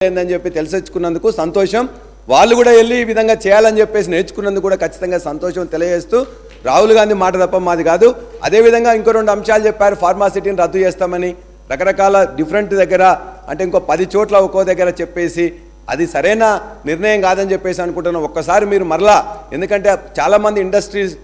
ఏందని చెప్పి తెలిసొచ్చుకున్నందుకు సంతోషం. వాళ్ళు కూడా వెళ్ళి ఈ విధంగా చేయాలని చెప్పేసి నేర్చుకున్నందుకు కూడా ఖచ్చితంగా సంతోషం తెలియజేస్తూ, రాహుల్ గాంధీ మాట తప్ప మాది కాదు. అదేవిధంగా ఇంకో 2 అంశాలు చెప్పారు. ఫార్మాసిటీని రద్దు చేస్తామని రకరకాల డిఫరెంట్ దగ్గర, అంటే ఇంకో 10 చోట్ల ఒక్కో దగ్గర చెప్పేసి అది సరైన నిర్ణయం కాదని చెప్పేసి అనుకుంటున్నాం. ఒక్కసారి మీరు మరలా, ఎందుకంటే చాలామంది ఇండస్ట్రీస్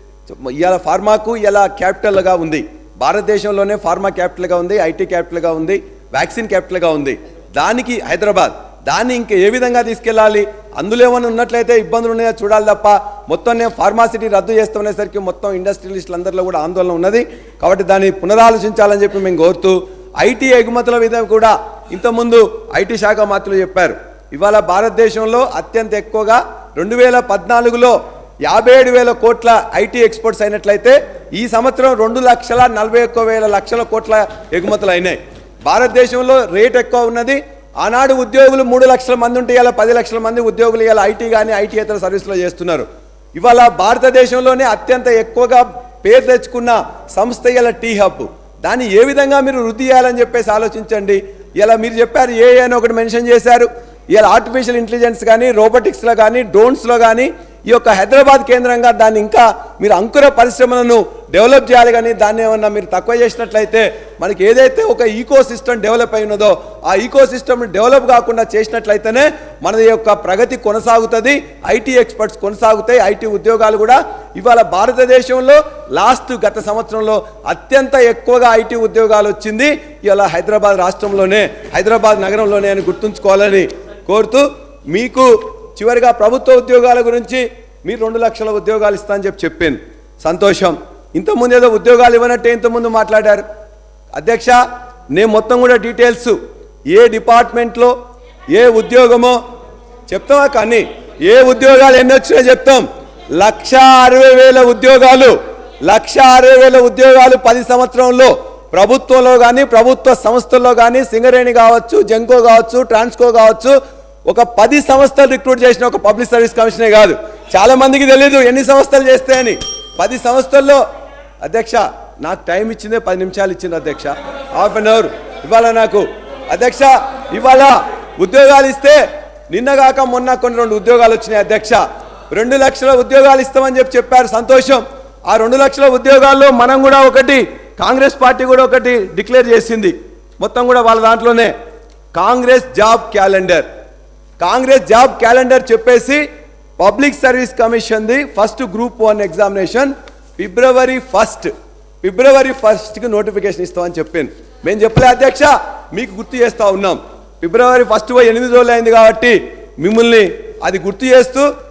ఇవాళ ఫార్మాకు ఇలా క్యాపిటల్గా ఉంది, భారతదేశంలోనే ఫార్మా క్యాపిటల్గా ఉంది, ఐటీ క్యాపిటల్గా ఉంది, వ్యాక్సిన్ క్యాపిటల్గా ఉంది. దానికి హైదరాబాద్, దాన్ని ఇంకా ఏ విధంగా తీసుకెళ్ళాలి, అందులో ఏమైనా ఉన్నట్లయితే ఇబ్బందులు ఉన్నాయో చూడాలి తప్ప మొత్తం నేను ఫార్మాసిటీ రద్దు చేస్తామనేసరికి మొత్తం ఇండస్ట్రియలిస్టులందరిలో కూడా ఆందోళన ఉన్నది. కాబట్టి దాన్ని పునరాలోచించాలని చెప్పి మేము కోరుతూ, ఐటీ ఎగుమతుల మీద కూడా ఇంతకుముందు ఐటీ శాఖ మంత్రులు చెప్పారు. ఇవాళ భారతదేశంలో అత్యంత ఎక్కువగా 2014లో 57,000 కోట్ల ఐటీ ఎక్స్పోర్ట్స్ అయినట్లయితే ఈ సంవత్సరం 2,41,00,000 కోట్ల ఎగుమతులు అయినాయి. భారతదేశంలో రేట్ ఎక్కువ ఉన్నది. ఆనాడు ఉద్యోగులు 3 లక్షల మంది ఉంటే ఇలా 10 లక్షల మంది ఉద్యోగులు ఇలా ఐటీ కానీ ఐటీయేతర సర్వీసులో చేస్తున్నారు. ఇవాళ భారతదేశంలోనే అత్యంత ఎక్కువగా పేరు తెచ్చుకున్న సంస్థ ఇలా టీ హబ్. దాన్ని ఏ విధంగా మీరు వృద్ధి చేయాలని చెప్పేసి ఆలోచించండి. ఇలా మీరు చెప్పారు ఏఐ అని ఒకటి మెన్షన్ చేశారు. ఇలా ఆర్టిఫిషియల్ ఇంటెలిజెన్స్ కానీ, రోబోటిక్స్లో కానీ, డ్రోన్స్లో కానీ ఈ యొక్క హైదరాబాద్ కేంద్రంగా దాన్ని ఇంకా మీరు అంకుర పరిశ్రమలను డెవలప్ చేయాలి. కానీ దాన్ని ఏమన్నా మీరు తక్కువ చేసినట్లయితే మనకి ఏదైతే ఒక ఈకో సిస్టమ్ డెవలప్ అయినదో ఆ ఈకో సిస్టమ్ డెవలప్ కాకుండా చేసినట్లయితేనే మన యొక్క ప్రగతి కొనసాగుతుంది, ఐటీ ఎక్స్పర్ట్స్ కొనసాగుతాయి, ఐటీ ఉద్యోగాలు కూడా. ఇవాళ భారతదేశంలో గత సంవత్సరంలో అత్యంత ఎక్కువగా ఐటీ ఉద్యోగాలు వచ్చింది ఇవాళ హైదరాబాద్ రాష్ట్రంలోనే, హైదరాబాద్ నగరంలోనే అని గుర్తుంచుకోవాలని కోరుతూ, మీకు చివరిగా ప్రభుత్వ ఉద్యోగాల గురించి మీరు 2 లక్షల ఉద్యోగాలు ఇస్తా అని చెప్పాను. సంతోషం. ఇంతకుముందు ఏదో ఉద్యోగాలు ఇవ్వనట్టే ఇంతకుముందు మాట్లాడారు. అధ్యక్ష, నేను మొత్తం కూడా డీటెయిల్స్ ఏ డిపార్ట్మెంట్లో ఏ ఉద్యోగమో చెప్తామా, కానీ ఏ ఉద్యోగాలు ఎన్ని వచ్చినా చెప్తాం. 1,60,000 ఉద్యోగాలు, 1,60,000 ఉద్యోగాలు 10 సంవత్సరంలో ప్రభుత్వంలో కానీ, ప్రభుత్వ సంస్థల్లో కానీ, సింగరేణి కావచ్చు, జెంకో కావచ్చు, ట్రాన్స్కో కావచ్చు, ఒక 10 సంస్థలు రిక్రూట్ చేసిన ఒక పబ్లిక్ సర్వీస్ కమిషనే కాదు. చాలా మందికి తెలియదు ఎన్ని సంస్థలు చేస్తే అని. 10 సంస్థల్లో అధ్యక్ష నాకు టైం ఇచ్చిందే 10 నిమిషాలు ఇచ్చింది అధ్యక్ష, హాఫ్ అన్ అవర్. ఇవాళ నాకు అధ్యక్ష ఇవాళ ఉద్యోగాలు ఇస్తే నిన్నగాక మొన్న కొన్ని 2 ఉద్యోగాలు వచ్చినాయి అధ్యక్ష. 2 లక్షల ఉద్యోగాలు ఇస్తామని చెప్పారు. సంతోషం. ఆ 2 లక్షల ఉద్యోగాల్లో మనం కూడా ఒకటి, కాంగ్రెస్ పార్టీ కూడా ఒకటి డిక్లేర్ చేసింది. మొత్తం కూడా వాళ్ళ దాంట్లోనే కాంగ్రెస్ జాబ్ క్యాలెండర్ చెప్పేసి పబ్లిక్ సర్వీస్ కమిషన్ది ఫస్ట్ గ్రూప్ 1 ఎగ్జామినేషన్ ఫిబ్రవరి 1కి నోటిఫికేషన్ ఇస్తామని చెప్పాను. మేము చెప్పలే అధ్యక్ష, మీకు గుర్తు చేస్తూ ఉన్నాం. ఫిబ్రవరి 1 8 రోజులు అయింది కాబట్టి మిమ్మల్ని అది గుర్తు చేస్తూ